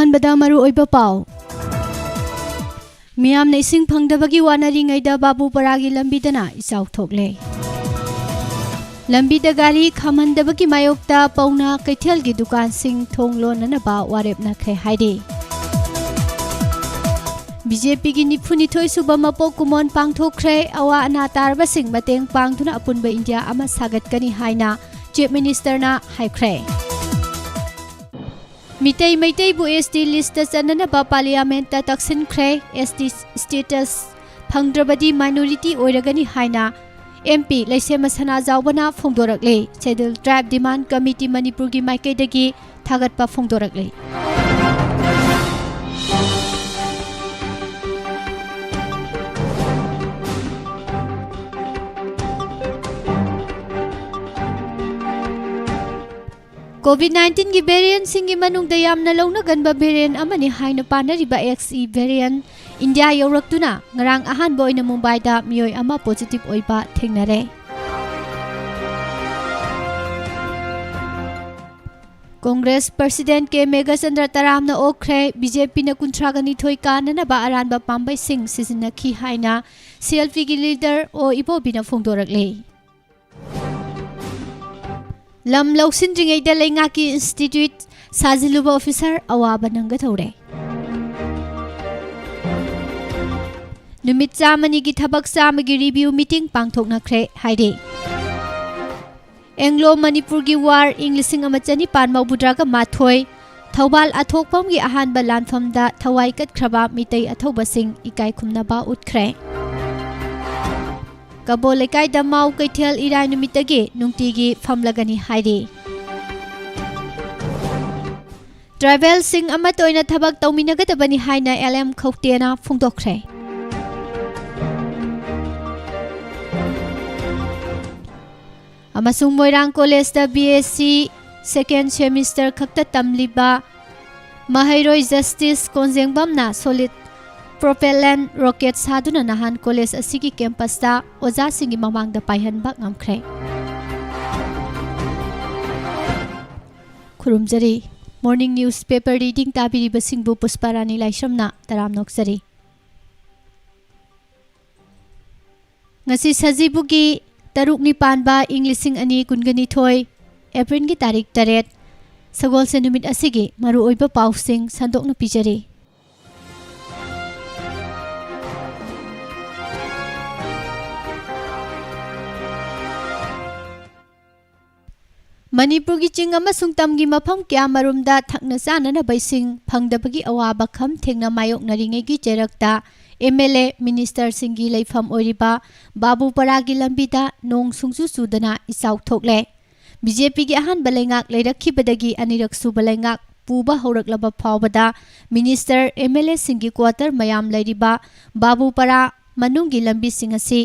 अहानबदा मरु ओइबा पाव मियामने इसिंग फंगदबगी वानरिंगैदा बाबूपरागी लंबीदना इचाउ थोकले लंबीदा गाड़ी खामहनदबगी मायोक्ता पौना कैथेलगी दुकान सिंह थोंग लोननबा वारेपनाख्रे हाइदे बीजेपी की निफुनिथोय सुबा मपोक कुमोन पांगथोख्रे अवा अना तारबसिंग मतेंग पांगथुना अपुनबा इंडिया अमा सागतकनी हाइना चीफ मिनिस्टरना हाइख्रे मितई मैतईबु एसटी लिस्ट चननबा पार्लियामेंट तक्सिनख्रे एसटी स्टेटस फंगद्रबदी माइनॉरिटी ओइरगनी हाइना एमपी लैसेम सनाजावबना फोंदोरकले schedule tribe demand committee Manipur की माइकैदगी थागतपा फोंदोरकले कोविड-19 की वेरिएंट सिंगी मनुंगदा यामना लौना गनबा वेरिएंट अमनि हाइना पानरिबा XE वेरिएंट इंडिया यौरक्तुना ngarang ahanba oina Mumbai da miyoi ama positive oiba thengnare Congress president के मेगा चंद्र तरामना ओख्रे बीजेपी न कुंथ्रागनी थोई कानना बा अरानबा पांबै सिंह सिजनखी हाइना CLP की लीडर ओ इबोबिना फोंदोरकले लम लौसिनद्रिङैदा लैङाकी इंस्टीट्यूट साजिलुबा ऑफिसर अवाबा नंगथौरे नुमित चामनी की थबक चामगी रिव्यू मीटिंग पांगथोकनख्रे हाइदे एंग्लो मणिपुर की वार इंग 1994 माथोय थौबाल अथोकपम की अहानबा लानफमदा थवाई कटख्रबा मितै अथौबसिंग इकाई खुमनबा उठख्रे कबो लेकाइदा माउ कैथेल इराय नुमितगी नुंगतिगी फमलगनी हाइदे ट्राइबल सिंह अमत ओइना थबक तौमिनगदबनी हाइना LM खौतेना फोंदोख्रे अमसुंग मोइरांग कॉलेज दा BSc सेकेंड सेमिस्टर खक्ता तमलिबा महैरोय जस्टिस कोंजेंगबमना सॉलिड प्रोपेलेंट रॉकेट सादुना नहान कॉलेज असिगी कैंपस दा ओजा सिंगी ममांगदा पाइहनबा ngamkhre खुरुमजरी मॉर्निंग न्यूज पेपर रीडिंग ताबिरिबा सिंगबु पुष्पारानी लाइसमना तराम नोक्सरी ngasi sajibugi Taruk ni panba ing 2022 April की तारीख 8 सगोल से नुमित असिगी मरु ओइबा पाउसिंग संदोकना पिजरी मणिपुर की चिंग अमसुंग तमगी मफम क्या मरुमदा थकना चानना बैसिंग फंगदबगी अवाबा खम थेंगना मायोकनरिङैगी चेरक्ता MLA मिनिस्टर सिंगी लेफम ओरिबा बाबूपरा की लंबीदा नोंग सुंगसु सुदना इचाउ थोकले बीजेपी की अहानबा लेङाक लेरखिबदगी अनिरक सुबा लेङाक पुबा हौरकलबा फावबदा मिनिस्टर MLA सिंगी क्वार्टर मयाम लेरिबा बाबूपरा मनुंगी लंबी सिंग असि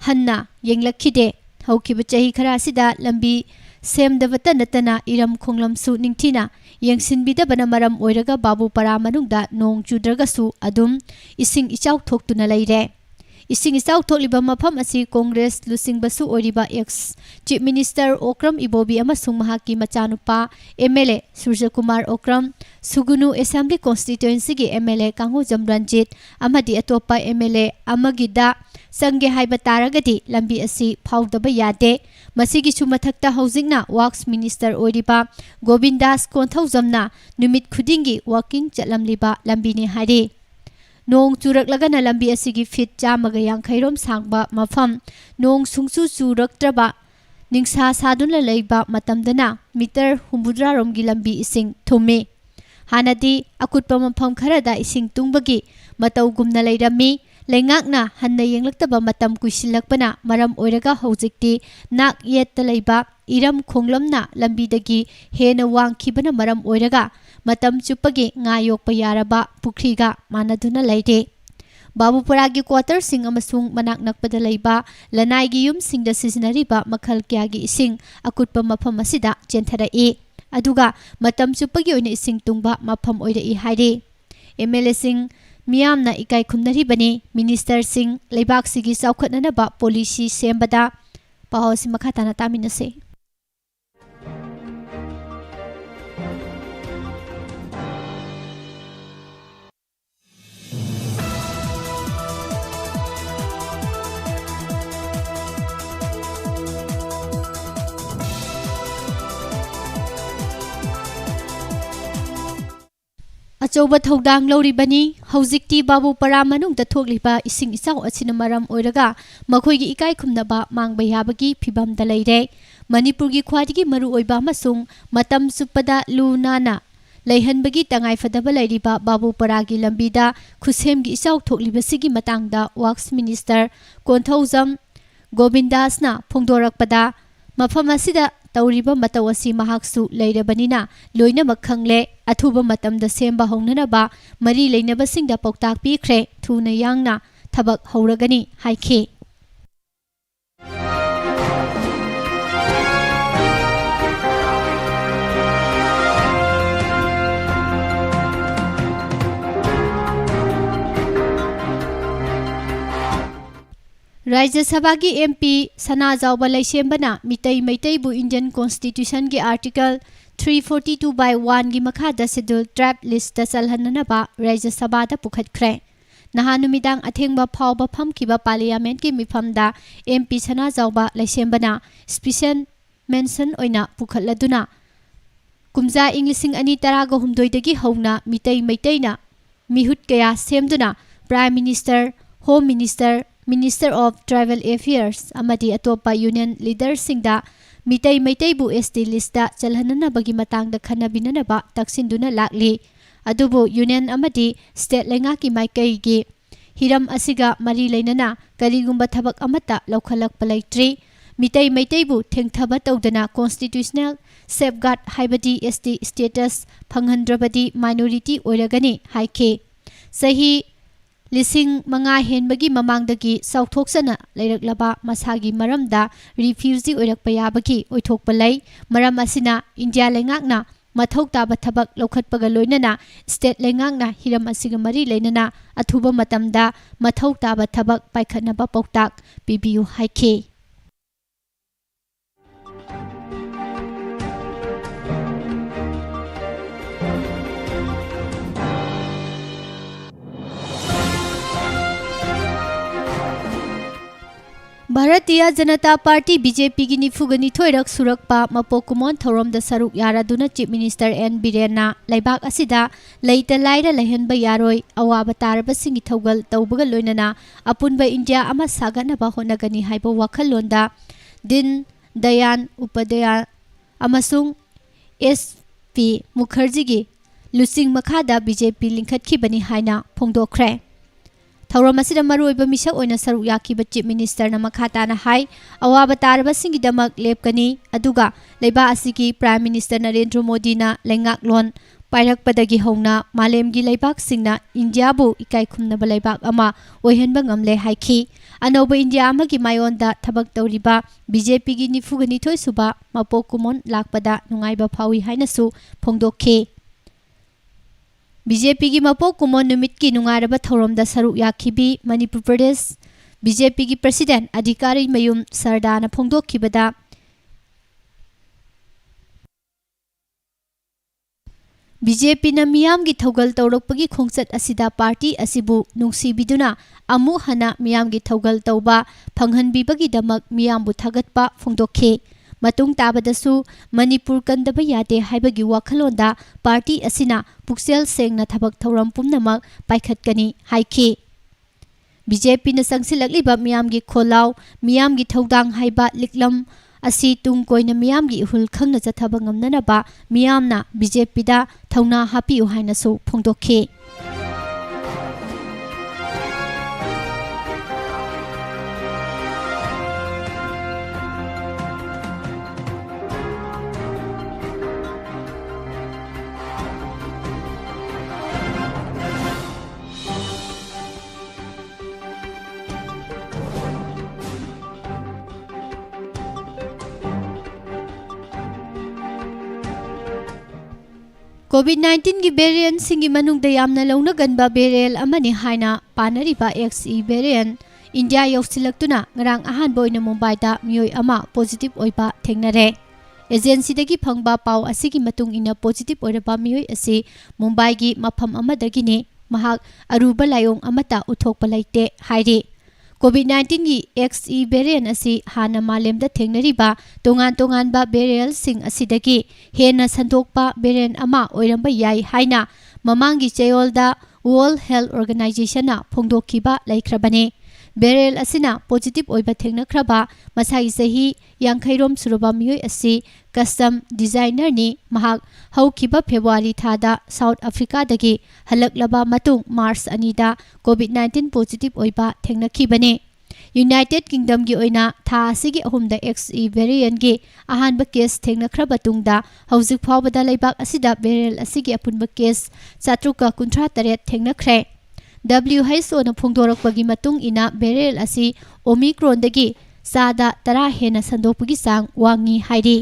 हन्ना येंगलखिदे हौकिबा चही खरासिदा लंबी सेमदबता नतना इरम खोंगलमसु निंगथिना येंगसिनबिदबना मरम ओइरगा बाबूपरा मनुंगदा नोंग चुद्रगसु अदुम इसिंग इचाउ थोक्तुना लैरे इसिंग इचाउ थोकलिबा मफम असि कांग्रेस लुसिंगबसु ओरिबा ex chief minister Okram Ibobi अमसुंग महाकी मचानुपा MLA Suryakumar Okram Sugnu assembly constituency की MLA कांगोजम रंजित अमदी अतोपा MLA अमगिदा संगे हाइबा तारगदी लंबी असि फाउदबा यादे मसिगिसु मथक्ता हौजिंगना वर्क्स मिनिस्टर ओरिबा गोविंदास कोंथौजमना नुमित खुदिंगी वर्किंग चलमलिबा लंबीने हाइदे नोंग चुरकलगना लंबी असिगी फीट 150 सांगबा मफम नोंग सुंगसु चुरक्त्रबा निंगसा सादुना लैबा मतमदना मीटर 100 रोमगी लंबी इसिंग थुमे हानदी अकुटपा मफम खरदा इसिंग तुंगबगी मतौगुमना लैरमी लेङाकना हन्ना येंगलक्तबा मतम कुइसिलक्पना मरम ओइरगा हौजिक्ति नाक येत्ता लैबा इरम खोंगलमना लंबीदगी हेना वांगखिबना मरम ओइरगा मतम चुप्पगी nga yokpa yaraba पुख्रीगा मानदुना लैदे बाबूपरागी क्वार्टर सिंग अमसुंग मनाक नकपदा लैबा लनाइगी युम सिंगदा सिजनरिबा मखल क्यागी इसिंग अकुटपा मफम असिदा चेंथराई अदुगा मतम चुप्पगी ओइना इसिंग तुंगबा मफम ओइरई हाइदे MLA सिंग मियामना इकाई खुमनरिबने मिनिस्टर सिंह लेबाक सिगी चौखटनबा पॉलिसी सेमबदा पाहोसी मखाताना तामिनसे अचौबा थौदांग लौरिबनी हौजिक्ति बाबूपरा मनुंगदा थोकलिबा इसिंग इचाउ असिना मरम ओइरगा मखोइगी इकाई खुमनबा मांगबा याबगी फिबमदा लैरे मणिपुरगी ख्वाइदगी मरु ओइबा अमसुंग मतम सुपदा लुनाना लैहनबगी तंगाई फदबा लैरिबा बाबूपरागी लंबीदा खुसेमगी इचाउ थोकलिबसिगी मतंगदा वर्क्स मिनिस्टर कोंथौजम गोविंदासना फोंदोरकपदा मफम असिदा तौरिबा मतौ असि महाक्सु लैरबनिना लोइनमक खंगले अथुबा मतमदा सेम्बा हौननबा मरी लैनबसिंगदा पौताक पीख्रे थुना यांगना थबक हौरगनी हाइखे राज्य सभा की MP Sanajaoba लैसेम्बना मितई मैतईबु Indian constitution की आर्टिकल 342/1 की मखादा शेड्यूल ट्राइब लिस्ट चलहननबा राज्य सभा दा पुखटख्रे नहानुमिदांग अथेंबा फावबा फमखिबा पार्लियामेंट की मिफमदा एमपी सना जाउबा लैसेम्बना स्पेशल मेंशन ओइना पुखटलदुना कुमजा इंग्लिशिंग 2018 दगी हौना मितई मैतईना मिहुत कया सेमदुना prime minister home minister minister of tribal affairs अमदी अतोपा यूनियन लीडर सिंगदा मितई मैतईबु एसटी लिस्टा चलहननबगी मतंगदा खनबिननबा तक्सिनदुना लागली अदुबु यूनियन अमदी स्टेट लेंगाकी माइकईगी हिरम असिगा मरी लैनना करिगुंबा थबक अमता लौखलकपा लैत्रि मितई मैतईबु थेंगथबा तौदना कॉन्स्टिट्यूशनल सेफगार्ड हाइबदी एसटी स्टेटस फंगहनद्रबदी माइनॉरिटी ओइरगनी हाइखे सही लिसिंग मंगा हेनबगी ममांगदगी सौथोक्सना लैरकलबा मसागी मरमदा रिफ्यूजी ओइरकपा याबगी ओइथोकपा लै मरम असिना इंडिया लेंगाकना मथौ ताबा थबक लौखटपगा लोइनना स्टेट लेंगाकना हिरम असिगा मरी लैनना अथुबा मतमदा मथौ ताबा थबक पाइखनबा पौताक पिबियु हाइखे भारतीय जनता पार्टी बीजेपी की निफुगनी थोइरक सुरक्पा मपोकुमोन थौरमदा सरुक यारादुना चीफ मिनिस्टर एन बिरेना लैबाक असिदा लैता लाइरा लैहनबा यारोय अवाबा तारबसिंगी थौगल तौबगा लोइनना अपुनबा इंडिया अमा सागनबा होनगनी हाइबा वाखललोंदा दिन दयान उपाध्याय अमसुंग एसपी मुखर्जीगी लुचिंग मखादा बीजेपी लिंखटखिबनी हाइना फोंदोखरे थौरम असिदा मरुओइबा मिसक ओइना सरुक याखिबा चीफ मिनिस्टर मखाताना हाई अवाबा तारबसिंगिदमक लेपकनी अदुगा लैबा असिगी प्राइम मिनिस्टर नरेंद्र मोदीना लेंगाकलोन पाइरकपदगी हौना मालेमगी लैबाकसिंगना इंडियाबु इकाई खुमनबा लैबाक अमा ओइहनबा ngamle हाइखि अनौबा इंडिया अमगी मायोंदा थबक तौरिबा बीजेपी की निफुगनी थोइसुबा मपोकुमोन लाकपदा नुंगाइबा फावी हाइनसु फोंदोखे बीजेपी की मपोक कुमोन नुमित की नुंगारबा थौरमदा सरुक याखिबी मणिपुर प्रदेश बीजेपी की प्रेसिडेंट अधिकारी मयूम सरदाना फोंदोखिबदा बीजेपी न मियाम की थौगल तौरकपगी खोंचत असिदा पार्टी असिबु नुंसीबिदुना अमु हना मियाम की थौगल तौबा फंगहनबीबगीदमक मियामबु थागतपा फोंदोखे मतुंग ताबदसु मणिपुर कंदबा यादे हाइबगी वाखलोंदा पार्टी असिना पुक्सेल सेंगना थबक थौरम पुमनमक पाइखतकनी हाइखे बीजेपी न संगसिलकलिबा मियामगी खोलाव मियामगी थौदांग हाइबा लिकलम असी तुंग कोइना मियामगी इहुल खंगना चथबा ngamnanaba मियामना बीजेपी दा थौना हापियु हाइनसु फोंदोखे COVID-19 की वेरिएंट सिंगी मनुंगदा यामना लौनगनबा वेरिएल अमनि हाइना पानरिबा XE वेरिएंट इंडिया यौसिलक्तुना ngarang ahanba oina मुंबईदा मियोय अमा पॉजिटिव ओइबा थेंगनरे एजेंसीदगी फंगबा पाव असिगी मतुंग इना पॉजिटिव ओइरबा मियोय असि मुंबईगी मफम अमदगिने महाक अरुबा लायोंग अमता उथोकपा लैते हाइरे COVID-19 की XE वेरिएंट असी हाना मालेमदा थेंगनरिबा तोंगान तोंगानबा वेरिएल सिंग असिदगी हेना संदोकपा वेरिएंट अमा ओइरंबा याई हाइना ममांगी चेयोलदा वर्ल्ड हेल्थ ऑर्गेनाइजेशन फोंदोखिबा लेख्रबने बेरेल असिना पॉजिटिव ओइबा थेंगनख्रबा मसाई सही यांखैरोम सुरबा मियोय असि कस्टम डिजाइनर नि महाक हौखिबा फेब्रुआरी थादा साउथ अफ्रीका दगी हलकलबा मतुंग मार्च अनिदा कोविड-19 पॉजिटिव ओइबा थेंगनखिबने यूनाइटेड किंगडम की ओइना था असिगी अहुमदा XE वेरिएंट गे अहानबा केस थेंगनख्रबा तुंगदा हौजिक फावबदा लेबाक असिदा बेरेल असिगी अपुनबा केस 753 थेंगनख्रे WHO न फोंदोरकपगी मतुंग इना बेरेल असि ओमिक्रोन दगी सादा 10 हेना संदोकपगी सांग वांगी हाइरी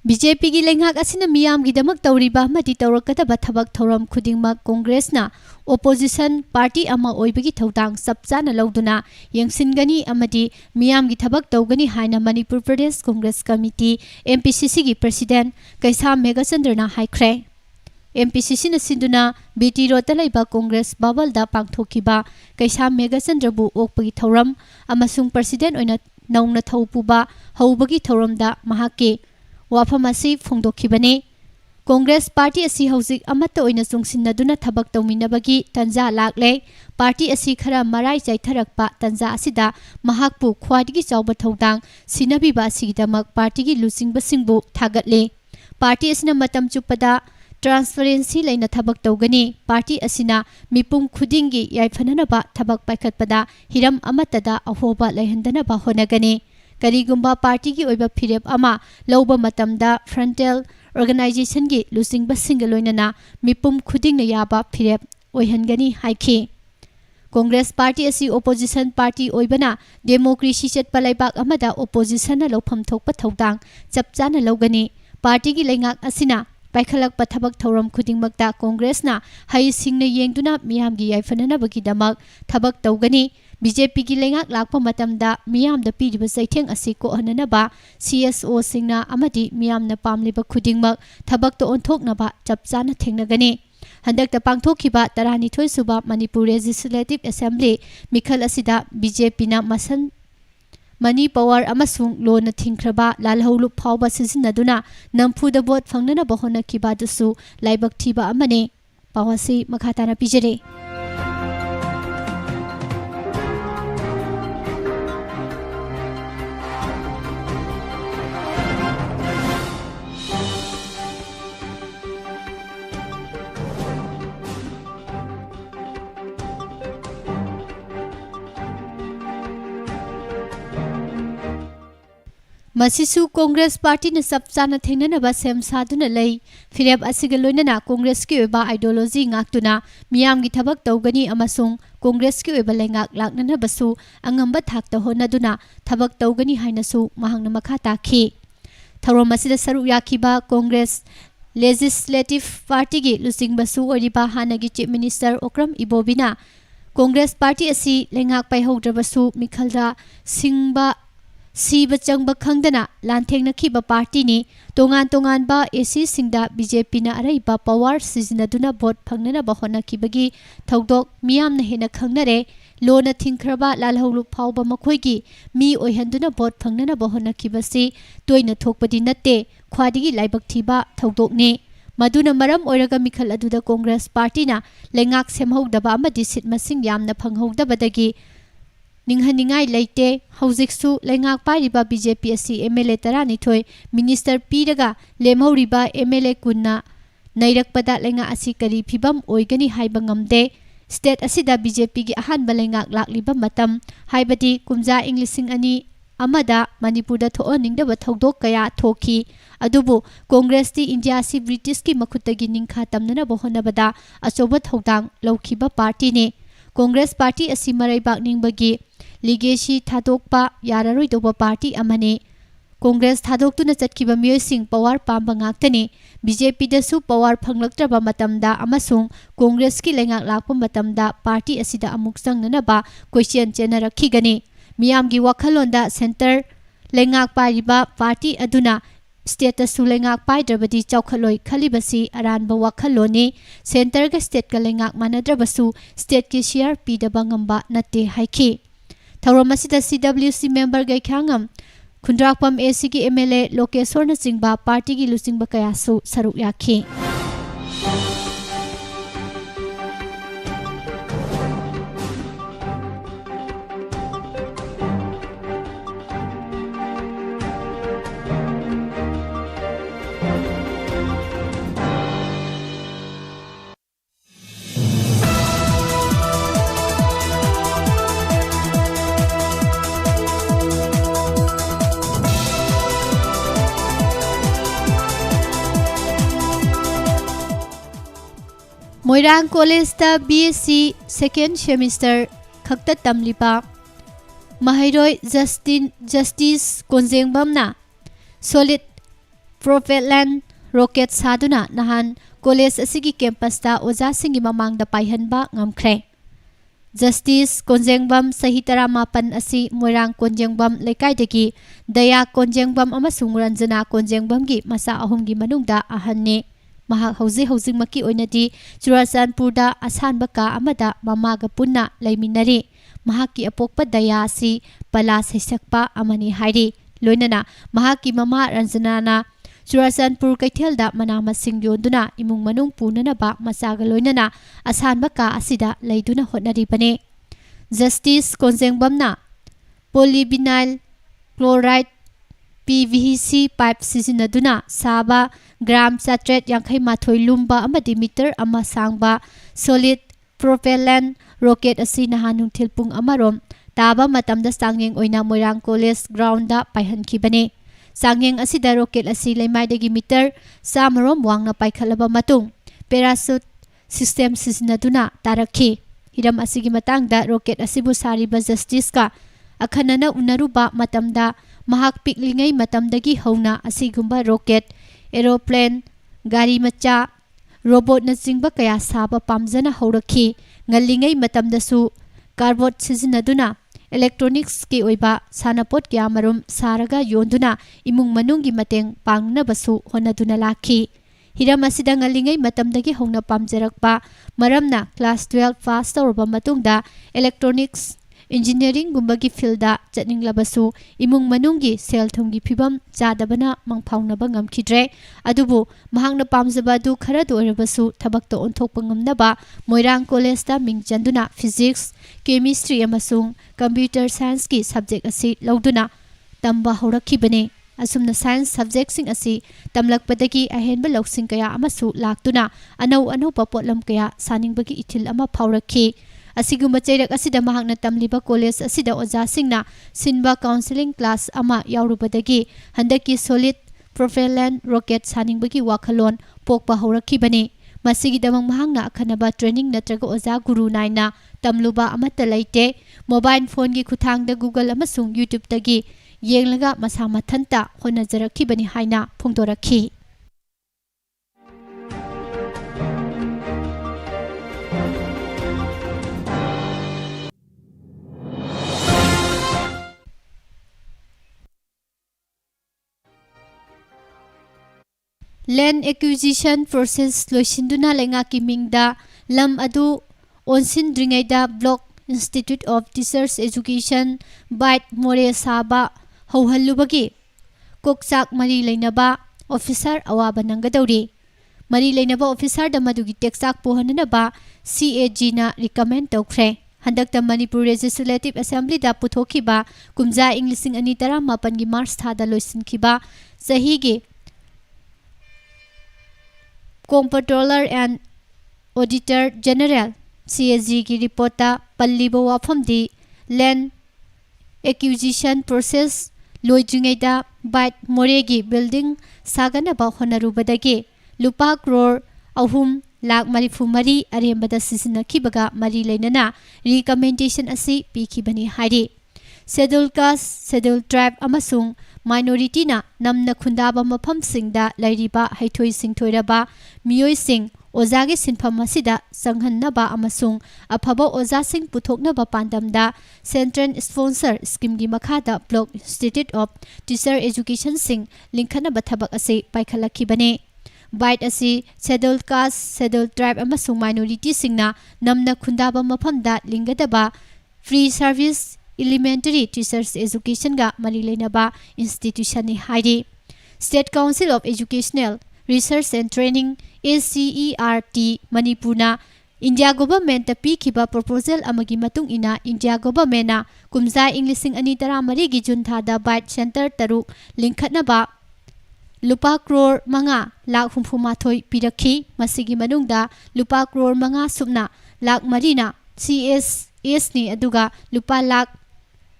बीजेपी की लेंहाक असिना मियाम की दमक तौरीबा मति तौरकदबा थबक थौरम खुदिंगमक कांग्रेसना ओपोजिशन पार्टी अमा ओइबगी थौदांग सबचाना लौदुना यंगसिनगनी अमदि मियाम की थबक तौगनी हाइना मणिपुर प्रदेश कांग्रेस कमिटी MPCC की प्रेसिडेंट कैसाम मेघचंद्रना हाइख्रे MPCC न सिंदुना बीटी रोड तलैबा कांग्रेस बाबलदा पांगथोखिबा कैसाम मेघचंद्रबु ओकपगी थौरम अमसुंग प्रेसिडेंट ओइना नौना थौपुबा हौबगी थौरमदा महाके वाफमासी फोंदोखिबने कांग्रेस पार्टी असी हौजिक अमत्त ओइना चुंगसिनदुना थबक तौमिनबगी तंजा लाक्ले पार्टी असी खरा मराई चाइथरकपा तंजा असिदा महाकपु ख्वादिगी चाउबा थौदांग सिनबिबा असिगिदमक पार्टीगी लुचिंगबसिंगबु थागतले पार्टी असिना मतम चुपदा ट्रांसपेरेंसी लेना थबक तौगनी पार्टी असिना मिपुंग खुदिंगी याइफननबा थबक पाइखतपदा हिरम अमत्तदा अहोबा लेहंदनबा होनगनी करीगुंबा पार्टी की ओइबा फिरेप अमा लौबा मतमदा फ्रंटल ऑर्गेनाइजेशन की लुसिंग बसिंग लोइनना मिपुम खुदिंग याबा फिरेप ओइहनगनी हाइखी कांग्रेस पार्टी असी ओपोजिशन पार्टी ओइबना डेमोक्रेसी चटपा लैबाक अमदा ओपोजिशन न लौफम थोकपा थौदांग चपचाना लौगनी पार्टी की लेंगाक असिना पाइखलक पथबक थौरम खुदिंगमक्ता कांग्रेसना हई सिंगना येंगदुना मियामगी याइफननबगीदमक थबक तौगनी बीजेपी की लेंगाक लाकपा मतमदा मियामदा पीरिबा चैथेंग असि कोहननबा CSO सिंगना अमदि मियामना पामलिबा खुदिंगमक थबकतो ओंथोकनबा चपचाना थेंगनगनी हंदकता पांगथोखिबा 12 सुबा मणिपुर लेजिस्लेटिव असेंबली मिखल असिदा बीजेपी ना मसन मनी पावर अमसुंग लोन थिंख्रबा लालहौलु फावबा सिजिनदुना नमफुदा बोट फंगननबा होनखिबादुसु लाइबक थिबा अमने पावासी मखाताना पिजरे मसिसु कांग्रेस पार्टी ने सबचाना थेंगननबा सेम सादुना लई फिरेब असिगा लोइनना कांग्रेस की ओइबा आइडियोलॉजी ngaktuna मियाम की थबक तौगनी अमसुंग कांग्रेस की ओइबा लेंगाक लाकननबसु अंगंबा थाकता होनदुना थबक तौगनी हाइनसु महांगना मखा ताखी थौरम असिदा सरु याखिबा कांग्रेस लेजिस्लेटिव पार्टी की लुसिंगबसु ओरिबा हानगी चीफ मिनिस्टर ओक्रम इबोबिना कांग्रेस पार्टी असि लेंगाक पाइहौद्रबसु मिखलदा सिंगबा सीब चंग खंगदना लांथेंगनखिबा पार्टी ने तोंगान तोंगानबा एसी सिंगदा बीजेपी ना अरैबा पावर सिजनदुना वोट फंगननबा होनखिबगी थौदोक मियामना हेना खंगनरे लोना थिंख्रबा लालहौलु फावबा मखोइगी मी ओइहंदुना वोट फंगननबा होनखिबसी तोइना थोकपदि नत्ते ख्वादिगी लाइबक थिबा थौदोकने मदुना मरम ओइरगा मिखल अदुदा कांग्रेस पार्टी ना लेंगाक सेमहौदबा अमदि सिट मसिंग यामना फंगहौदबदगी निंगहनिंगाई लेते हौजिकसु लेंगाक पाइरिबा बीजेपी असि MLA 12 मिनिस्टर पीरगा लेमहौरिबा MLA कुन्ना नैरकपदा लेंगा असि करी फिबम ओइगनी हाइबा ngamde स्टेट असिदा बीजेपी की अहानबा लेंगाक लाक्लिबा मतम हाइबदी कुमजा इंग्लिसिंग अनि अमदा मणिपुरदा थोअनिंगदबा थौदोक कया थोखी अदुबु कांग्रेस ती इंडिया सि ब्रिटिश की मखुतगी निंखा तमनना बहोनबदा अचोबा थौदांग लौखिबा पार्टी ने कांग्रेस पार्टी असि मरैबाक निंबगी लिगेसी थादोकपा याररोइदोबा पार्टी अमने कांग्रेस थादोक्तुना चटखिबा मियोइसिंग पावर पांबा ngaktani बीजेपी दसु पावर फंगलक्त्रबा मतमदा अमसुंग कांग्रेस की लेंगाक लाकपा मतमदा पार्टी असिदा अमुक संगनबा क्वेश्चन चेनरखिगनी मियामगी वखलोंदा सेंटर लेंगाक पारिबा पार्टी अदुना स्टेटसु लेंगाक पाइद्रबदी चौखलोई खलिबसी अरानबा वखलोनी सेंटर के स्टेट का लेंगाक मानद्रबसु स्टेट की शेयर पीदबा ngamba नते हाइखी थौरम असिदा CWC member Gaikhangam Khundrakpam AC की MLA लोकेश्वर नचिंगबा पार्टी की लुचिंगबा कयासु सरुक याखी मोइरांग कॉलेज ता BSc सेकेंड सेमिस्टर खक्ता तमलिपा महैरोय जस्टिस कोंजेंगबमना सॉलिड प्रोपेलैंट रॉकेट सादुना नहान कॉलेज असिगी कैंपस ता ओजा सिंगी ममांगदा पाइहनबा ngamkhre जस्टिस कोंजेंगबम सही तरा मापन असि मोइरांग कोंजेंगबम लेकाइदगी दया कोंजेंगबम अमसुंग रंजना कोंजेंगबमगी मसा अहुमगी मनुंगदा अहन्ने महाक हौजिक मकी ओइनदी चुराचांदपुरदा असानबा का अमदा ममागा पुन्ना लैमिनरी महाकी अपोकपा दया असि पला सैसकपा अमनी हाइरी लोइनना महाकी ममा रंजनाना चुराचांदपुर कैथेलदा मना मसिंग योंदुना इमुंग मनुंग पुननबा मसागा लोइनना असानबा का असिदा लैदुना होटनरिबने जस्टिस कोंजेंगबमना पॉलीविनाइल क्लोराइड PVC पाइप सिजिनदुना साबा gram 7yankhai lumba amadi meter ama sangba solid propellant rocket asi nahanung thilpung amarom taba matamda sangyeng oina Moirang College ground da paihankhibane sangyeng asida rocket asi leimaidagi meter samarom wangna paikhalaba matung parachute system sizinaduna tarakhi hiram asigi matangda rocket asibu sariba justice ka akhanana unaruba matamda mahak piklingai matamdagi hauna asigumba rocket aeroplane गाड़ी मचा robot नचिंगबा कया साबा पामजना हौरखी ngalingay matamdasu cardboard sizinaduna electronics ki oiba sanapot kya marum saraga yonduna imung manunggi mateng pangnabasu honaduna lakhi hiram asida ngalingay matamdagi hongna pamjarakpa maramna class 12 pass tawrba matungda electronics engineering gumbagi field da chatninglabasu imung manunggi sel thumgi phibam chadabana mangphaunaba ngamkhidre adubu mahangna pamjaba du khara doirabasu thabakta onthokpa ngamnaba Moirang College da mingchanduna physics chemistry amasung computer science ki subject asi lauduna tamba horakhibane asumna science subject sing asi tamlakpadagi ahenba loksing kaya amasu laktuna anau papotlam kaya saningbagi ithil ama phaurakhi asiguma chairak asida mahakna tamliba college asida oja singna sinba counseling class ama yaurubadagi handaki solid propellant rocket saningbagi wakhalon pokpa horakhibani masigi damang mahangna akhanaba training natraga oja guru naina tamluba amata laite mobile phone gi khuthangda Google amasung YouTube tagi yenglaga masa mathanta honajarakibani haina phongdorakhi Land acquisition process loisinduna lenga kimingda lam adu onsindringaida Block Institute of Teachers Education bait more saba hauhallubagi kokchak mari leinaba officer awaba nangadawri mari leinaba officer da madugi teksak pohananaba CAG na recommend tawkhre handakta Manipur Legislative Assembly da puthokiba kumja English 2018 gi March thada loisinkhiba sahi gi Comptroller and Auditor General CAG की report पल्लीबो वाफमदी land acquisition process लोइद्रिङैदा BITE मोरेगी building सागनबा होनरुबदगी लुपा crore 3,40,000 अरेंबदा सिसिनखिबगा मरी लेनना रिकमेंडेशन असि पीखिबनी हाइरी शेड्यूल कास्ट शेड्यूल ट्राइब अमसुंग माइनोरिटीना नमना खुंदाबा मफमसिंगदा लैरिबा हैथोई सिंथोइरबा मियोइसिंग ओजागे सिनफम असिदा संघन्नबा अमसुंग अफबा ओजासिंग पुथोकनबा पांडमदा सेंट्रल स्पॉन्सर स्कीम की मखादा block institute of teacher education सिंग लिंखनबा थबक असे पाइखलखिबने बाइट असी scheduled caste scheduled tribe अमसुंग minority सिंगना नमना खुंदाबा मफमदा लिंगदबा free service elementary teachers education गा मरी लेनबा इंस्टीट्यूशन नि हाइदे state council of educational research and training ACERT मणिपुरना इंडिया गवर्नमेंट पीखिबा प्रपोजल अमगी मतुंग इना इंडिया गवर्नमेंट कुमजा इंग्लिशिंग अनि तरा मरी गी जुन थादा बाइट सेंटर तरुक लिंखनबा लुपा क्रोर मंगा लाख हुंफुमाथोई पिरखी मसिगी मनुंगदा लुपा क्रोर मंगा सुबना लाख मरीना CSS नि अदुगा लुपा लाख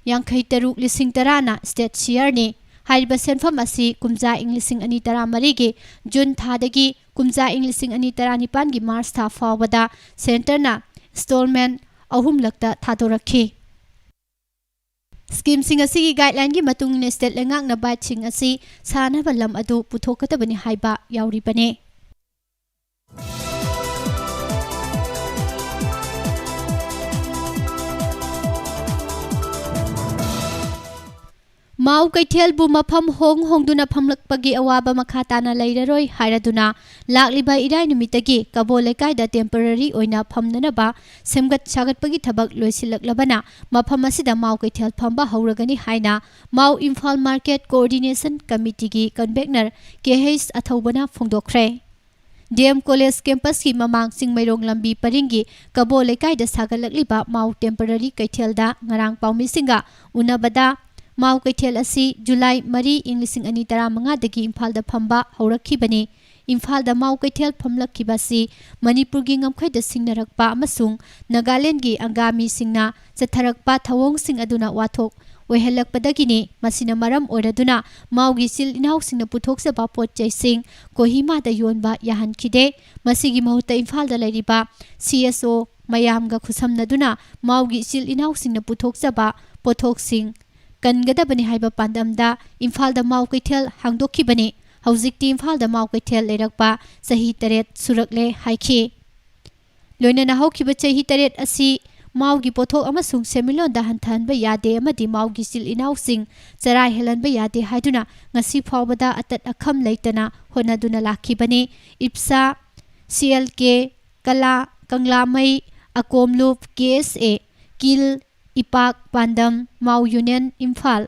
यांखै तरुक लिसिंग तराना स्टेट शेयर नि हाइबा सेनफम असी कुमजा इंग्लिशिंग अनि तरा मरीगे जुन थादगी कुमजा इंग्लिशिंग अनि तरा निपान की मार्च था फावदा सेंटरना इंस्टॉलमेंट अहुम लक्ता थादोरखी स्कीम सिंग असी की गाइडलाइन की मतुंग ने स्टेट लेंगांग न बाइट सिंग असी सानबा लम अदु पुथोकतबनी हाइबा यावरिबने माउ कैथेलबु मफम होंगदुना फमलकपगी अवाबा मखाताना लैररोय हाइरदुना लाक्लिबा इराय नुमितगी कबो लेकायदा टेम्पररी ओइना फमननबा सेमगत सागतपगी थबक लोइसिलकलबना मफम असिदा माउ कैथेल फमबा हौरगनी हाइना माउ इम्फाल मार्केट कोऑर्डिनेशन कमिटी की कन्वेनर KH अथौबना फोंदोखरे DM कॉलेज कैंपस की ममांग सिंगमैरोंग लंबी परिंगी कबो लेकायदा सागलकलिबा माउ टेम्पररी कैथेलदा ngarang पाउमिसिंगा उनबदा माउ कैथेल असी जुलाई मरी इंग्लिशिंग अनि तरा मंगादगी इम्फालदा फंबा हौरखिबने इम्फालदा माउ कैथेल फमलखिबासी मणिपुर की ngमखैदा सिंगनरकपा अमसुंग नागालैंड की अंगामी सिंगना चथरकपा थवोंग सिंग अदुना वाथोक ओहेलकपदगिनी मसिना मरम ओरदुना माउगी सिल इनाउ सिंगना पुथोकसबा पोटचै सिंग कोहिमादा योनबा याहनखिदे मसिगी महुता इम्फालदा लैरिबा CSO मयामगा खुसमनदुना माउगी सिल इनाउ सिंगना पुथोकसबा पोथोक सिंग कनगदबनी हाइबा पांडमदा इम्फालदा माउ कैथेल हांगदोखिबने हौजिकती इम्फालदा माउ कैथेल लेरकपा सही तरेत सुरकले हाइखि लोइनना हौखिबा चही तरेत असी माउगी पोथोक अमसुंग सेमिलोंदा हंथानबा यादे अमदि माउगी सिल इनाउसिंग चराय हेलनबा यादे हाइदुना ngasi फावबदा अतत अखम लेतना होनदुना लाखिबने इप्सा CLK कला कंगलामई अकोमलुप KSA किल इपाक पांडम माउ यूनियन इम्फाल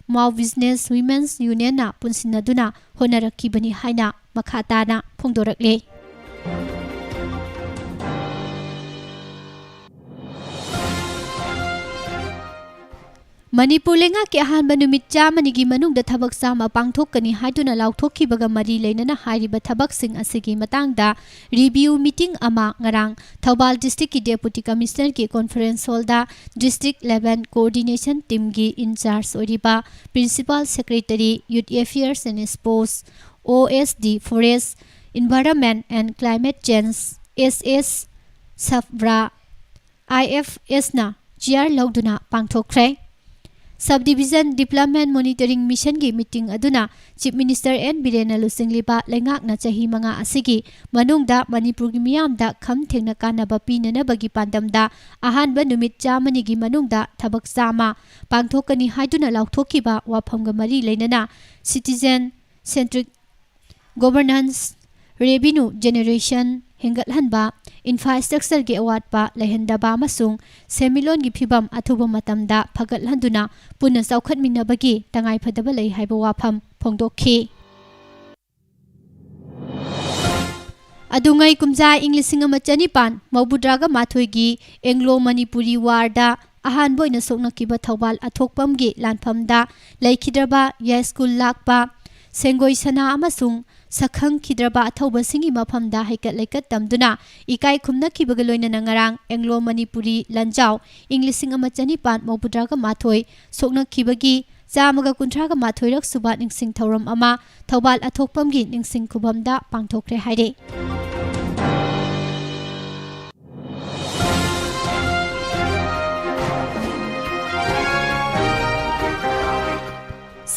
माउ बिजनेस वुमेन्स यूनियन ना पुनसिनदुना होनरखिबनी हाइना मखाताना फोंदोरकले मणिपुर लेंगा के अहानबा नुमित चामनिगी मनुंगदा थबक सामा पांगथोकनी हाइदुना लाउथोखिबगा मरी लेनना हाइरिबा थबक सिंग असिगी मतंगदा रिव्यू मीटिंग अमा ngarang थौबाल डिस्ट्रिक्ट की डेप्यूटी कमिश्नर की कॉन्फ्रेंस हॉलदा डिस्ट्रिक्ट लेवल कोऑर्डिनेशन टीम की इंचार्ज ओरिबा principal secretary youth affairs and sports OSD forest environment and climate change SS सफब्रा IFS ना चेयर लौदुना पांगथोखरे sub division development monitoring mission की मीटिंग अदुना चीफ मिनिस्टर N Biren लुसिंगलिबा लेंगाकना चाही मंगा असिगी मनुंगदा मणिपुर की मियामदा खम थेंगना कानबा पीननबगी पांडमदा अहानबा नुमित चामनिगी मनुंगदा थबक सामा पांगथोकनी हाइदुना लाउथोखिबा वाफमगा मरी लेनना citizen centric governance revenue generation हेंगतहनबा इंफ्रास्ट्रक्चर की अवाटपा लेहनदबा अमसुंग सेमिलोन की फिबम अथुबा मतमदा फगतहनदुना पुनः चौखटमिनबगी तंगाइफदबा लei हाइबा वाफम फोंदोखि अदुंगै कुमजा इंग्लिशिंग अमा चनिपान मौबुद्रागा माथोइगी एंग्लो मणिपुरी वारदा अहानबोइना सोकनकिबा थौबाल अथोकपमगी लानफमदा लेखिद्रबा यास्कुल लाकपा सेंगोई सना अमसुंग सखंग खिद्रबा अथौबा सिंगी मफमदा हैकत लेकत तमदुना इकाई खुमनकिबगा लोइनना ngarang एंग्लो मणिपुरी लंजाव इंग्लिशिंग अमा चनिपान मौबुद्रागा माथोइ सोकनकिबगी चामगा कुंथ्रागा माथोइरक सुबा निंगसिंग थौरम अमा थौबाल अथोकपमगी निंगसिंग खुबमदा पांगथोखरे हाइरे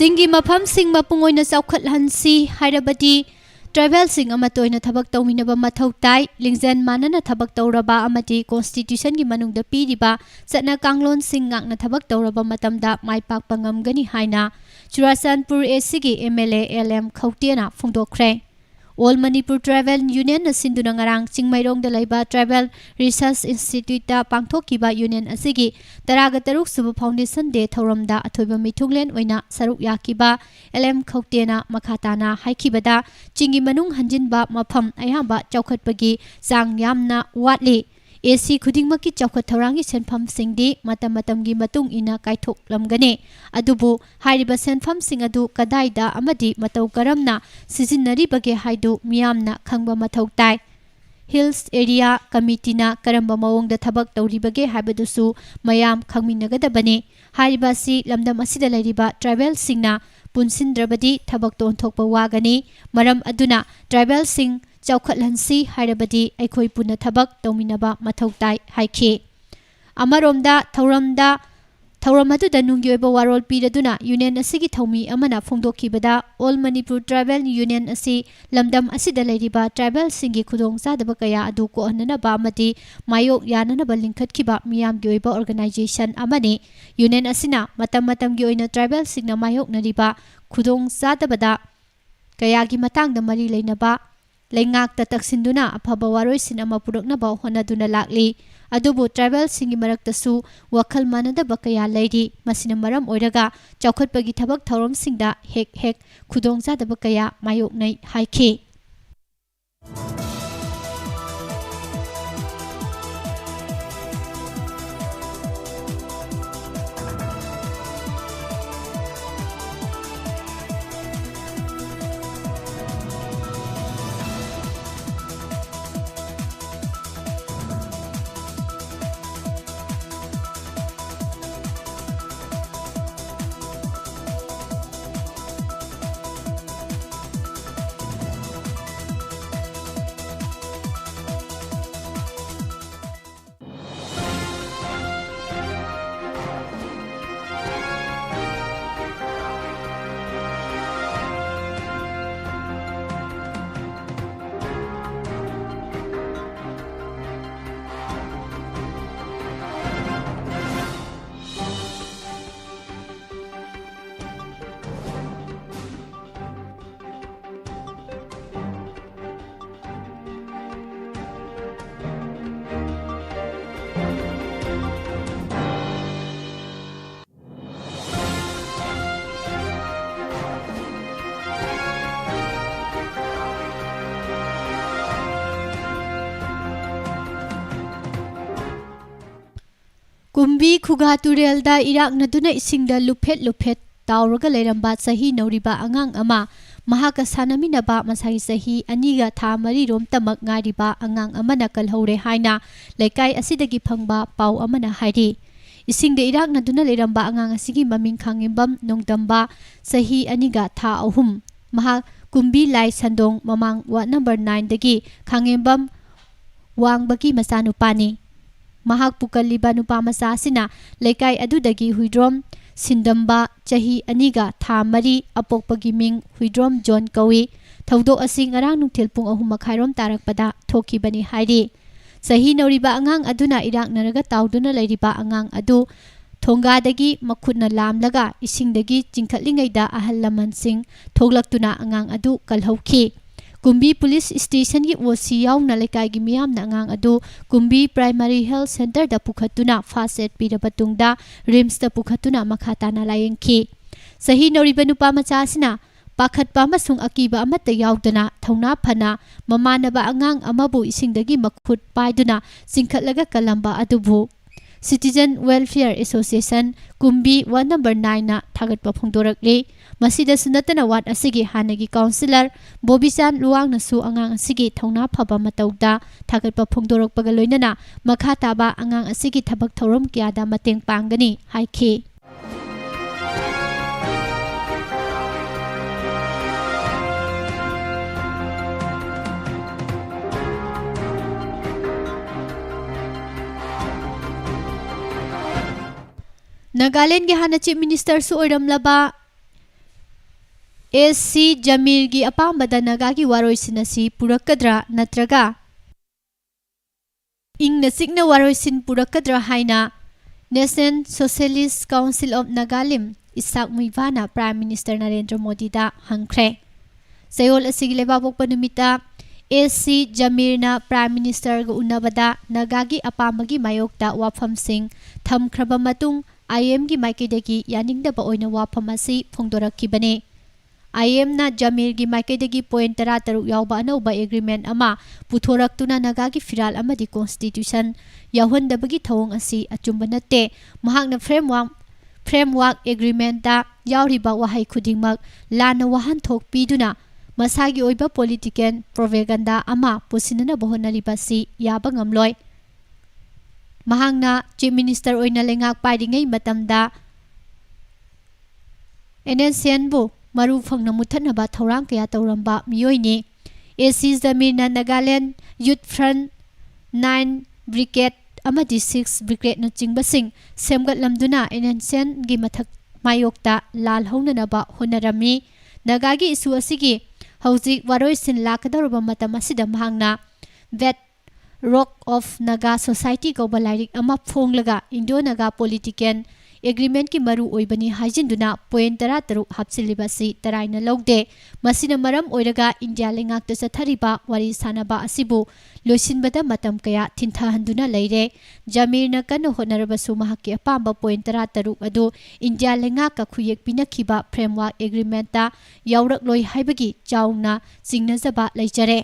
Singi mafam sing mapungoi na saukhat hansi hairabadi tribal सिंग अमतोइना थबक तौमिनबा मथौ ताई लिंगजन मानना थबक तौरबा अमदी कॉन्स्टिट्यूशन की मनुंगदा पीरिबा सतना कांगलोन सिंग ngakna थबक तौरबा मतमदा माइपाकपा ngamgani हाइना चुराचंदपुर एसी की एमएलए एलएम खौतेना फोंदोखरे ऑल मणिपुर ट्राइबल यूनियन सिंधुना ngarang चिंगमैरोंगदा लैबा ट्राइबल रिसर्च इंस्टीट्यूट ता पांगथोकिबा यूनियन असिगी 13 सुब फाउंडेशन डे थौरमदा अथोइबा मिथुंगलेन ओइना सरुक याकिबा एलएम खौतेना मखाताना हाइखिबदा चिंगी मनुंग हंजिनबा मफम अयाबा चौखटपगी चांग यामना वाटली एसी खुदिंगमकी चौखट थौरांगी सेनफम सिंगदी मतम मतमगी मतुंग इना काइथोकलमगने अदुबु हाइरिबा सेनफम सिंग अदु कदाइदा अमदी मतौ करमना सिजिनरिबगे हाइदु मियामना खंगबा मथौ ताइ हिल्स एरिया कमिटीना करंबा मवोंगदा थबक तौरिबगे हाइबदुसु मयाम खंगमिनगदबने हाइरिबासी लमदम असिदा लैरिबा ट्राइबल सिंगना पुनसिनद्रबदी थबक तोनथोकपा वागनी मरम अदुना ट्राइबल सिंग चौखटलहनसी हाइरबदी अखोई पुना थबक तौमिनबा मथौ ताइ हाइखि अमरोमदा थौरम अदुदा नुंगी ओइबा वारोल पीरदुना यूनियन असिगी थौमी अमना फोंदोखिबदा ऑल मणिपुर ट्राइबल यूनियन असि लमदम असिदा लैरिबा ट्राइबल सिंगी खुदोंग चादबा कया अदु कोहननबा अमदी मायोक याननबा लिंखटखिबा मियामगी ओइबा ऑर्गेनाइजेशन अमनी यूनियन असिना मतम मतमगी ओइना ट्राइबल सिंगना मायोकनरिबा खुदोंग चादबदा कयागी मतंगदा मरी लेनबा लेंगाक्ता तक्सिंदुना अफबा वारोइसिन अमा पुरकनबा होनदुना लाक्ली अदुबु ट्राइबल सिंगी मरक्तसु वखल मानदबा कया लैरि मसिना मरम ओइरगा चौखटपगी थबक थौरम सिंगदा हेक हेक खुदोंचादबा कया मायोकनै हाइखि कुंबी खुगा तुरेलदा इराकनदुना इसिंगदा लुफेट तावरगा लेरंबा सही नौरिबा अंगांग अमा महाका सानमिनबा मसाई सही अनिगा था मरी रोम तमक ngaरिबा अंगांग अमना कलहौरे हाइना लेकाई असिदगी फंगबा पाउ अमना हाइरि इसिंगदा इराकनदुना लेरंबा अंगांग असिगी ममिंग खांगिबम नोंगदंबा सही अनिगा था अहुम महा कुंबी लाई संदोंग ममांग वार्ड नंबर 9 दगी खांगिबम वांगबगी मसानुपानी महाक पुकलिबा नुपा मसासिना लेकाई अदुदगी हुइड्रोम सिंदंबा चही अनिगा था मरी अपोकपगी मिंग हुइड्रोम जोन कवी थौदो असि ngarang नुथेल पुंग अहुम मखाइरोम तारकपदा थोखिबनी हाइरि सही नौरिबा अंगांग अदुना इराक नरगा ताउदुना लैरिबा अंगांग अदु थोंगादगी मखुदना लामलगा इसिंगदगी चिंखटलिंगैदा अहल लमन सिंग थोगलक्तुना अंगांग अदु कलहौखि कुंबी पुलिस स्टेशन की ओसी याउना लेकाई मियामना अंगांग अदु कुंबी प्राइमरी हेल्थ सेंटर दा पुखतुना फास्ट एड पीरबतुंगदा रिम्स दा पुखतुना मखाताना लायंखि सही नौरिबा नुपा मचासिना पाखतपा अमसुंग अकीबा अमत्ता याउदना थौना फना ममानबा अंगांग अमबु इसिंगदगी मखुद पाइदुना चिंखटलगा कलंबा अदुबु citizen welfare association Kumbi ward number 9 ना थागतपा फोंदोरकले मसीदसु नतना वार्ड असिगी हानगी काउंसिलर बोबिचान लुवांगनसु अंगांग असिगी थौना फबा मतौदा थागतपा फोंदोरकपगा लोइनना मखा ताबा अंगांग असिगी थबक थौरम क्यादा मतेंग पांगनी हाइखि नागालैंड के हाना चीफ मिनिस्टर सु ओइरमलबा एसी जमीरगी अपामबदा नगागी वारोइसिन असि पुरक्कद्रा नत्रगा इंगना सिगना वारोइसिन पुरक्कद्रा हाइना national socialist council of Nagaland Isak मुइवाना प्राइम मिनिस्टर नरेंद्र मोदी दा हंख्रे सयोल असिगी लेबापोक्पा नुमिता एसी जमीरना प्राइम मिनिस्टर ग उन्नबदा नगागी अपामगी मायोक्ता वाफमसिंग थमख्रबा मतुंग आईएम की माइकेदगी यानिंगदबा ओइना वाफम असि फोंदोरक्खिबने आईएम ना जमीर की माइकेदगी पॉइंट 13 यावबा अनौबा एग्रीमेंट अमा पुथोरक्तुना नगागी फिराल अमदी कॉन्स्टिट्यूशन यावहनदबगी थवोंग असि अचुंबा नत्ते महाकना फ्रेमवर्क एग्रीमेंट दा यावरिबा वाहै खुदिंगमक लाना वाहनथोक पीदुना मसागी ओइबा पॉलिटिकल प्रोपेगेंडा अमा पुसिनना बहोनरिबासी याबा ngamloi महाकना चीफ मिनिस्टर ओइना लेंगाक पाइदिङै मतमदा एनएसएन बु मरु फंगना मुथनबा थौरांग कया तौरंबा मियोइनी एसी जमीरना नागालैंड यूथ फ्रंट 9 ब्रिगेड अमदी 6 ब्रिगेड न चिंगबसिंग सेमगतलमदुना एनएसएन गी मथक मायोक्ता लाल हौननबा होनरमी नगागी इशू असिगी हौजिक वारोइसिन लाकदरबा मतम असिदा महांगना bedrock of Naga society कौबा लाइरिक अमा फोंगलगा इंडो नागा पॉलिटिकल एग्रीमेंट की मरु ओइबनी हाइजिंदुना पॉइंट 13 हापसिलिबासी तराइना लौदे मसिना मरम ओइरगा इंडिया लेंगाक्ता चथरिबा वारी सानबा असिबु लोइसिनबदा मतम कया थिनथाहंदुना लैरे जमीरना कन होनरबसु महाकी अपाम्बा पॉइंट 13 अदु इंडिया लेंगाका खुयेक पिनखिबा फ्रेमवर्क एग्रीमेंटा यावरकलोइ हाइबगी चाउना चिंगनजबा लैजरे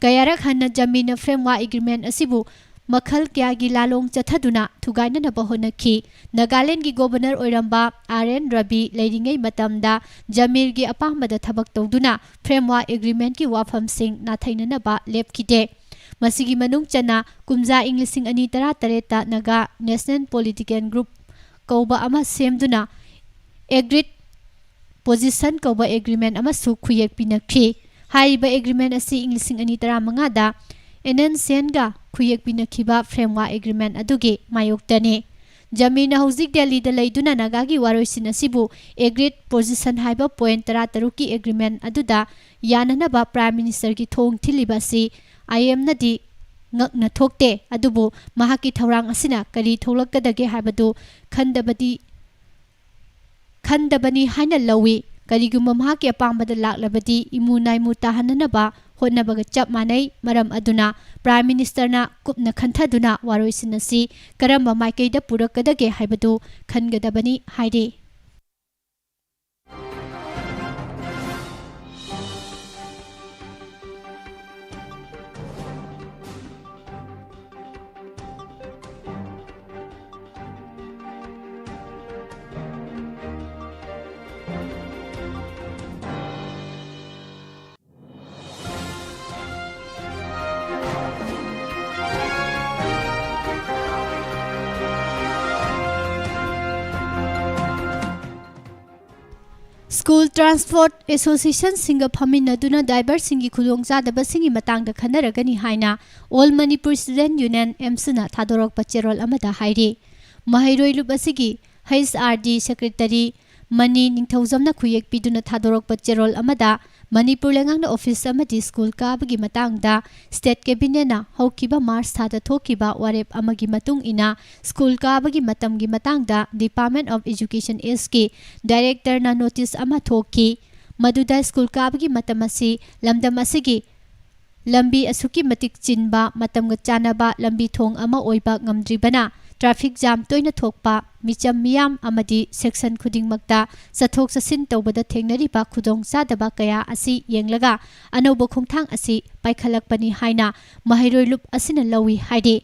कयारक हन्ना जमीन फ्रेमवर्क एग्रीमेंट असिबु मखल क्यागी लालोंग चथदुना थुगाइननबा होनखि नागालैंड की गवर्नर ओइरंबा आरएन रवि लेरिङै मतमदा जमीर की अपामदा थबक तौदुना फ्रेमवर्क एग्रीमेंट की वाफमसिंग नाथैननबा लेपखिदे मसिगी मनुंग चना कुमजा इं 2013 ता नागा नेशनल पॉलिटिकल ग्रुप कौबा अमा सेमदुना एग्रीड पोजिशन कौबा एग्रीमेंट अमा सु खुयेक पिनखि हाइबा एग्रीमेंट असि इं 2015 दा एनएनसीएनगा खुयेक पिनखिबा फ्रेमवर्क एग्रीमेंट अदुगे मायोक्तने जमीन हौजिक दिल्ली दा लैदुना नागागी वारोइसिन असिबु एग्रीड पोजिशन हाइबा पॉइंट 13 की एग्रीमेंट अदुदा याननबा प्राइम मिनिस्टर की थोंग थिलिबासी आईएम नदी ngakna thokte adubu mahaki thorang asina kari tholakadage habadu khandabani haina lawi kariguma mahaki apambada laklabadi imunai mutahananaba hotnabaga chap manai maram aduna prime minister na kupna khanthaduna waroisinasi karamba maikeida purakadage habadu khangadabani haide school transport association सिंग फमिनदुना driver सिंगी खुदोंगचादबा सिंगी मतंगदा खनरगनी हाइना all Manipur student union एमसना थादोरक पचेरोल अमदा हाइरे महैरोइलुब असिगी एचआरडी सेक्रेटरी मनी निंगथौजमना खुयेक पिदुना थादोरक पचेरोल अमदा मणिपुर लेंगांगना ऑफिस अमदी स्कूल काबगी मतंगदा स्टेट कैबिनेटना हौकिबा मार्च थादा थोकिबा वारेप अमगी मतुंग इना स्कूल काबगी मतमगी मतंगदा department of education S K director ना नोटिस अमा थोकी मदुदा स्कूल काबगी मतमसी लमदम असिगी लंबी असुकी मतिक चिनबा मतमगा चानबा लंबी थोंग अमा ओइबा ngamdribana ट्रैफिक जाम तोइना थोकपा मिचम मियाम अमदी सेक्शन खुदिंगमक्ता चथोक चसिन तौबदा थेंगनरिबा खुदोंगचादबा कया असि येंगलगा अनौबा खोंथांग असि पाइखलकपनि हाइना महैरोइलुप असिना लौई हाइदे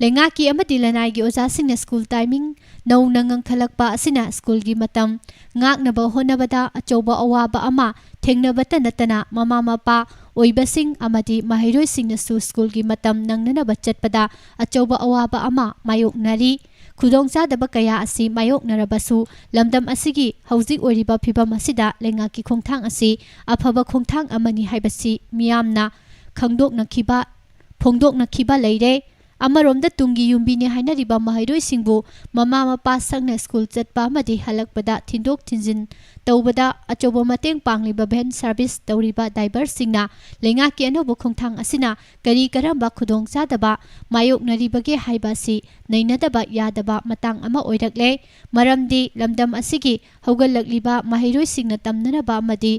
लेंगाकी अमदी लनाइगी ओजासिंगना स्कूल टाइमिंग नौना ngangkhalakpa asina स्कूल की मतम ngaknaba honabada achouba awaba ama थेंगनबता नतना ममा मपा ओइबसिंग अमदी महैरोइसिंगनसु स्कूल की मतम नंगननबा चटपदा अचौबा अवाबा अमा मायोकनरी खुदोंगचादबा कया असि मायोकनरबसु लमदम असिगी हौजिक ओइरिबा फिबम असिदा लेंगाकी खोंथांग असि अफबा खोंथांग अमनी हाइबसि मियामना फोंदोकनखिबा लैरे अमरोमदा तुंगी युम्बीने हाइनरिबा महैरोइसिंगबु ममा मपा संगना स्कूल चटपा अमदि हलकपदा थिंदोक थिंजिन तौबदा अचोबा मतेंग पांगलिबा भेन सर्विस तौरिबा ड्राइवरसिंगना लेंगाकी अनोबा खोंथांग असिना करी करंबा खुदोंग चादबा मायोकनरिबगे हाइबासी नैनदबा यादबा मतंग अमा ओइरकले मरमदि लमदम असिगी हौगलकलिबा महैरोइसिंगना तमननबा अमदि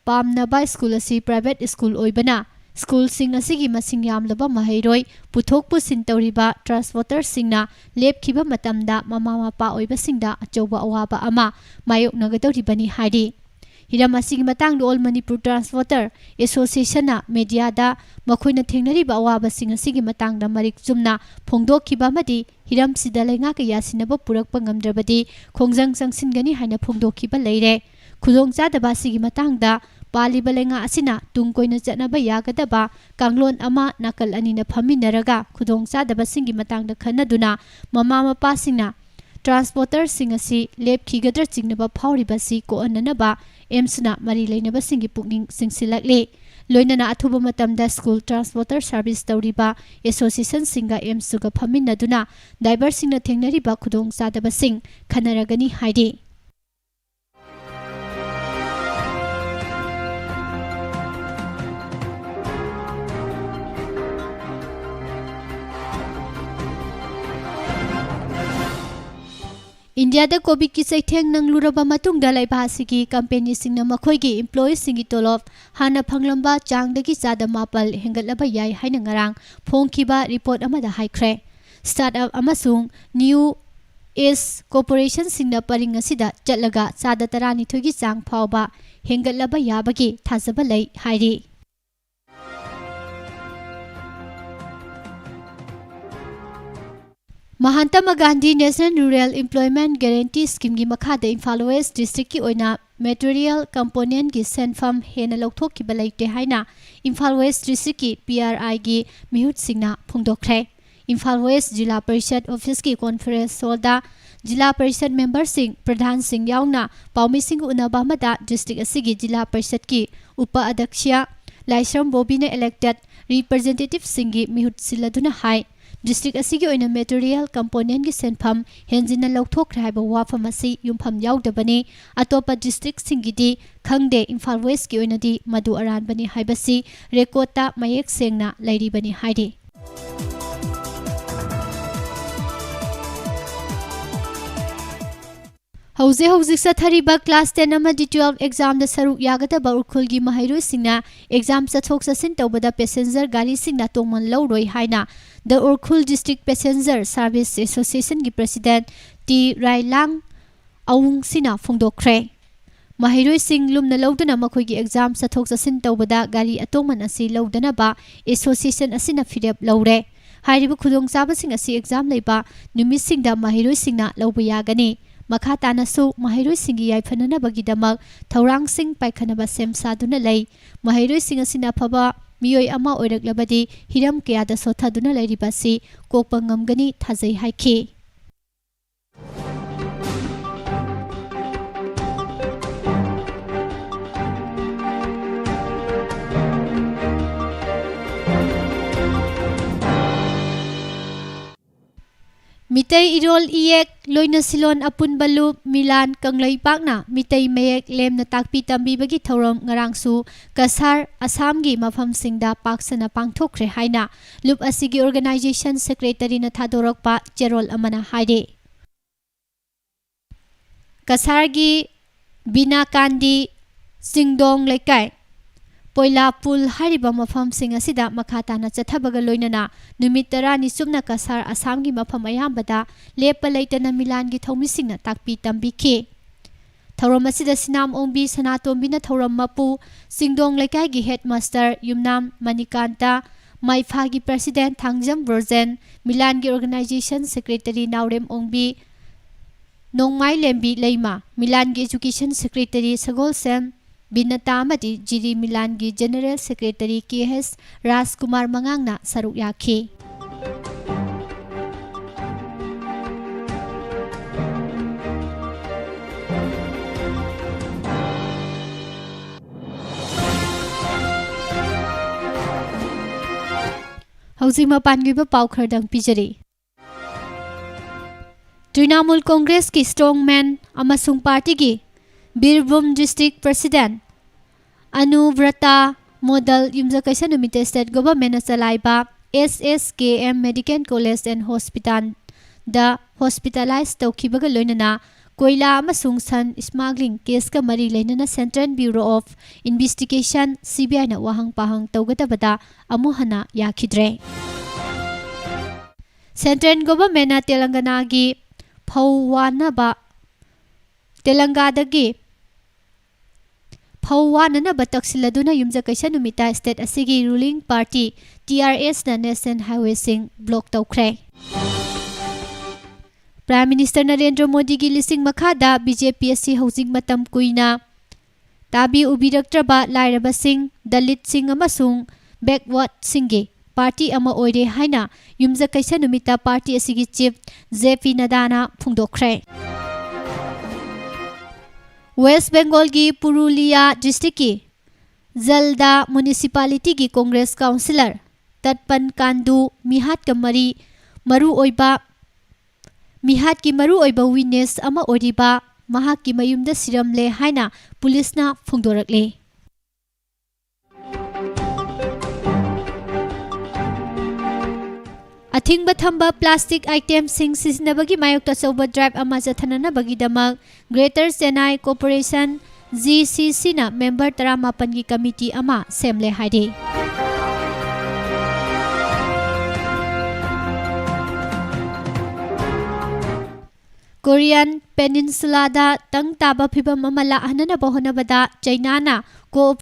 पामनबा स्कूल असी प्राइवेट स्कूल ओइबना स्कूल सिंग असिगी मसिंग यामलबा महैरोइ पुथोक पुसिन तौरिबा ट्रांसपोर्टर सिंगना लेपखिबा मतमदा ममा मपा ओइबसिंगदा अचौबा अवाबा अमा मायोकनगदौरिबनी हाइदि हिरम असिगी मतंग ऑल मणिपुर ट्रांसपोर्टर एसोसिएशन मीडियादा मखोइना थेंगनरिबा अवाबसिंग असिगी मतंगदा मरिक चुमना फोंदोखिबा अमदि हिरम सिदा लेंगा कया सिनबा पुरकपा ngamdrabadi खोंजंग संगसिनगनी हाइना फोंदोखिबा लेरे खुदोंग चादबा सिगी मतंगदा पालिबा लेंगा असिना तुंग कोइना चटनबा यागदबा कांगलोन अमा नाकल अनिना फमिनरगा खुदोंग चादबा सिंगी मतंगदा खनदुना ममा मपासिंगना ट्रांसपोर्टर सिंग असि लेपखिगद्र चिंगनबा फाउरिबासी कोअननबा एम्सना मरी लेनबा सिंगी पुकनिंग सिंगसिलकले लोइनना अथुबा मतमदा स्कूल ट्रांसपोर्टर सर्विस तौरिबा एसोसिएशन सिंगा एम्सुगा फमिनदुना ड्राइवर सिंगना थेंगनरिबा खुदोंग चादबा सिंग खनरगनी हाइदि इंडिया कोविड की चैथेंग नंगलुरबा मतुंगदा लैबासिगी कंपनी सिंगना मखोइगी एम्प्लॉई सिंगी तोलोब हाना फंगलंबा चांगदगी चादा मापल हेंगलबा याय हाइना ngarang फोंखिबा रिपोर्ट अमदा हाइख्रे स्टार्टअप अमसुंग न्यू एस कॉर्पोरेशन सिंगना परिंग असिदा चटलगा चादा 12 की चांग फावबा हेंगलबा याबगी थाजबा लै हाइरि Mahatma Gandhi national rural employment guarantee scheme की मखाद इम्फाल वेस्ट डिस्ट्रिक्ट की ओइना मेटेरियल कंपोनेंट की सेंफम हेना लौथोखिबा लैते हाइना इम्फाल वेस्ट डिस्ट्रिक्ट की पीआरआई की मिहुत सिंगना फोंदोखरे इम्फाल वेस्ट जिला परिषद ऑफिस की कॉन्फ्रेंस हॉलदा जिला परिषद मेंबर सिंह प्रधान सिंह याउना पाउमी सिंह उनबा मदा डिस्ट्रिक्ट असिगी जिला परिषद की उप अध्यक्ष लाइसरम बोबी ने इलेक्टेड रिप्रेजेंटेटिव सिंह की मिहुत सिलदुना हाई डिस्ट्रिक्ट असिगी ओइना मेटेरियल कंपोनेंट की सेंफम हेंजिना लौथोखरे हाइबा वाफम असि युमफम याउदबने अतोपा डिस्ट्रिक्ट सिंगिदी खंगदे इम्फाल वेस्ट की ओइनादी मधु अरानबने हाइबसी रेकॉर्डता मयेक सेंगना लैरिबने हाइदि हौजिक सथरिबा क्लास 10 अमदि 12 एग्जाम द सरुक यागदबा उखुलगी महैरोइसिंगना एग्जाम चथोक चसिन तौबदा पैसेंजर गाड़ी सिंगना तोंगमन लौरोइ हाइना the Ukhrul district passenger service association की प्रेसिडेंट टी राइलांग अवुंग सिना फोंदोखरे महैरोइसिंग लुमना लौदना मखोइगी एग्जाम चथोक चसिन तौबदा गाड़ी अतोंगमन असि लौदनबा एसोसिएशन असिना फिरेप लौरे हाइरिबा खुदोंचाबसिंग असि एग्जाम लेबा नुमिसिंगदा महैरोइसिंगना लौबा यागनी मखा तानासु महैरोइसिंगी याइफननबगीदमक थौरांगसिंग पाइखनबा सेम सादुना लै महैरोइसिंग असिना फबा मियोय अमा ओइरकलबदी हिरम कयादा सोथादुना लैरिबासी कोकपा ngamgani थाजै हाइखि मितै इरोल इयेक लोइना सिलोन अपुन बलु मिलान कंगलै पाकना मितै मयेक लेमना ताकपी तंबीबगी थौरम ngarangsu kasar असम की मफम सिंगदा पाकसना पांगथोखरे हाइना लुप असिगी ऑर्गेनाइजेशन सेक्रेटरी न थादोरकपा चेरोल अमना हाइदे kasar की बिना कांदी सिंगदोंग लेकाय पोइला पुल हारिबा मफम सिंग असिदा मखाताना चथबगा लोइनना नुमित 10 सुमना kasar असम की मफम अयामबदा लेप लैतना मिलान की थौमिसिंगना ताकपी तंबीखे थौरम असिदा सिनाम ओंबी सनातोंबीना थौरम मपु सिंगदोंग लेकाय की हेडमास्टर युमनाम मणिकांता माइफा की प्रेसिडेंट थांगजम वर्जन मिलान की ऑर्गेनाइजेशन सेक्रेटरी नाउरेम ओंबी नोंगमाई लेम्बी लेमा मिलान की education secretary Sagol same बिनता अमदी Jiri मिलान की जनरल सेक्रेटरी केएस राजकुमार मंगांगना सरुक याखि ꯍꯧꯖꯤꯛ ꯃꯄꯥꯟꯒꯤꯕ ꯄꯥꯎ ꯈꯔꯗꯪ ꯄꯤꯖꯔꯤ꯫ ꯇ꯭ꯔꯤꯅꯥꯃꯨꯜ ꯀꯣꯡꯒ꯭ꯔꯦꯁꯀꯤ ꯁ꯭ꯇꯔꯣꯡꯃꯦꯟ ꯑꯃꯁꯨꯡ ꯄꯥꯔꯇꯤꯒꯤ ꯕꯤꯔꯚꯨꯝ ꯗꯤꯁꯇ꯭ꯔꯤꯛ ꯄ꯭ꯔꯁꯤꯗꯦꯟꯠ ꯑꯅꯨꯕ꯭ꯔꯇꯥ ꯃꯣꯗꯜ ꯌꯨꯝꯖꯀꯩꯁ ꯅꯨꯃꯤꯠꯇ ꯁ꯭ꯇꯦꯠ ꯒꯣꯚꯔꯟꯃꯦꯟꯠꯅ ꯆꯂꯥꯏꯕ SSKM ꯃꯦꯗꯤꯀꯦꯜ ꯀꯣꯂꯦꯖ ꯑꯦꯟड ꯍꯣꯁꯄꯤꯇꯥꯜꯗ ꯍꯣꯁꯄꯤꯇꯥꯂꯥꯏꯖ ꯇꯧꯈꯤꯕꯒ ꯂꯣꯏꯅꯅ ꯀꯣꯏꯂꯥ ꯑꯃꯁꯨꯡ ꯁꯟ ꯁ꯭ꯃꯥꯒ꯭ꯂꯤꯡ ꯀꯦꯁꯀ ꯃꯔꯤ ꯂꯩꯅꯅ ꯁꯦꯟꯇ꯭ꯔꯦꯜ ꯕ꯭ꯌꯨꯔꯣ ꯑꯣꯐ ꯏꯟꯚꯦꯁꯇꯤꯒꯦꯁꯟ CBIꯅ ꯋꯥꯍꯪ ꯄꯥꯍꯪ ꯇꯧꯒꯗꯕꯗ ꯑꯃꯨꯛ ꯍꯟꯅ ꯌꯥꯈꯤꯗ꯭ꯔꯦ꯫ ꯁꯦꯟꯇ꯭ꯔꯦꯜ ꯒꯣꯚꯔꯟꯃꯦꯟꯠꯅ ꯇꯦꯂꯪꯒꯥꯗꯒꯤ ꯐꯧ ꯋꯥꯅꯅꯕ ꯇꯛꯁꯤꯜꯂꯗꯨꯅ ꯌꯨꯝꯖꯀꯩꯁ ꯅꯨꯃꯤꯠꯇ ꯁ꯭ꯇꯦꯠ ꯑꯁꯤꯒꯤ ꯔꯨꯂꯤꯡ ꯄꯥꯔꯇꯤ TRSꯅ ꯅꯦꯁꯅꯦꯜ ꯍꯥꯏꯋꯦꯁꯤꯡ ꯕ꯭ꯂꯣꯛ ꯇꯧꯈ꯭ꯔꯦ꯫ ꯄ꯭ꯔꯥꯏꯝ ꯃꯤꯅꯤꯁꯇꯔ ꯅꯔꯦꯟꯗ꯭ꯔ ꯃꯣꯗꯤꯒꯤ ꯂꯤꯁꯤꯡ ꯃꯈꯥꯗ BJP ꯑꯁꯤ ꯍꯧꯖꯤꯛ ꯃꯇꯝ ꯀꯨꯏꯅ ꯇꯥꯕꯤ ꯎꯕꯤꯔꯛꯇ꯭ꯔꯕ ꯂꯥꯏꯔꯕꯁꯤꯡ, ꯗꯂꯤꯠꯁꯤꯡ ꯑꯃꯁꯨꯡ ꯕꯦꯛꯋꯥꯔꯗꯁꯤꯡꯒꯤ ꯄꯥꯔꯇꯤ ꯑꯃ ꯑꯣꯏꯔꯦ ꯍꯥꯏꯅ ꯌꯨꯝꯖꯀꯩꯁ ꯅꯨꯃꯤꯠꯇ ꯄꯥꯔꯇꯤ ꯑꯁꯤꯒꯤ ꯆꯤꯐ JP ꯅꯗ꯭ꯗꯥꯅ ꯐꯣꯡꯗꯣꯛꯈ꯭ꯔꯦ꯫ ꯋꯦꯁꯠ ꯕꯦꯡꯒꯣꯜꯒꯤ ꯄꯨꯔꯨꯂꯤꯌꯥ ꯗꯤꯁꯇ꯭ꯔꯤꯛꯀꯤ ꯖꯜꯗꯥ ꯃ꯭ꯌꯨꯅꯤꯁꯤꯄꯥꯂꯤꯇꯤꯒꯤ ꯀꯣꯡꯒ꯭ꯔꯦꯁ ꯀꯥꯎꯟꯁꯤꯂꯔ ꯇꯠꯄꯟ ꯀꯥꯟꯗꯨ ꯃꯤꯍꯥꯠꯀꯤ ꯃꯔꯨꯑꯣꯏꯕ ꯋꯤꯠꯅꯦꯁ ꯑꯃ ꯑꯣꯏꯔꯤꯕ ꯃꯍꯥꯛꯀꯤ ꯃꯌꯨꯝꯗ ꯁꯤꯔꯝꯂꯦ ꯍꯥꯏꯅ ꯄꯨꯂꯤꯁꯅ ꯐꯣꯡꯗꯣꯔꯛꯂꯦ꯫ ꯑꯊꯤꯡꯕ ꯊꯝꯕ ꯄ꯭ꯂꯥꯁꯇꯤꯛ ꯑꯥꯏꯇꯦꯝꯁꯤꯡ ꯁꯤꯖꯤꯟꯅꯕꯒꯤ ꯃꯥꯌꯣꯛꯇ ꯑꯆꯧꯕ ꯗ꯭ꯔꯥꯏꯕ ꯑꯃ ꯆꯠꯊꯅꯅꯕꯒꯤꯗꯃꯛ ꯒ꯭ꯔꯦꯇꯔ ꯆꯦꯟꯅꯥꯏ ꯀꯣꯔꯄꯣꯔꯦꯁꯟ GCCꯅ ꯃꯦꯝꯕꯔ 19ꯒꯤ ꯀꯃꯤꯇꯤ ꯑꯃ ꯁꯦꯝꯂꯦ ꯍꯥꯏꯔꯤ꯫ ꯀꯣꯔꯤꯌꯥꯟ ꯄꯦꯅꯤꯟꯁꯨꯂꯥꯗ ꯇꯪ ꯇꯥꯕ ꯐꯤꯚꯝ ꯑꯃ ꯂꯥꯛꯍꯟꯅꯕ ꯍꯣꯠꯅꯕꯗ ꯆꯥꯏꯅꯥꯅ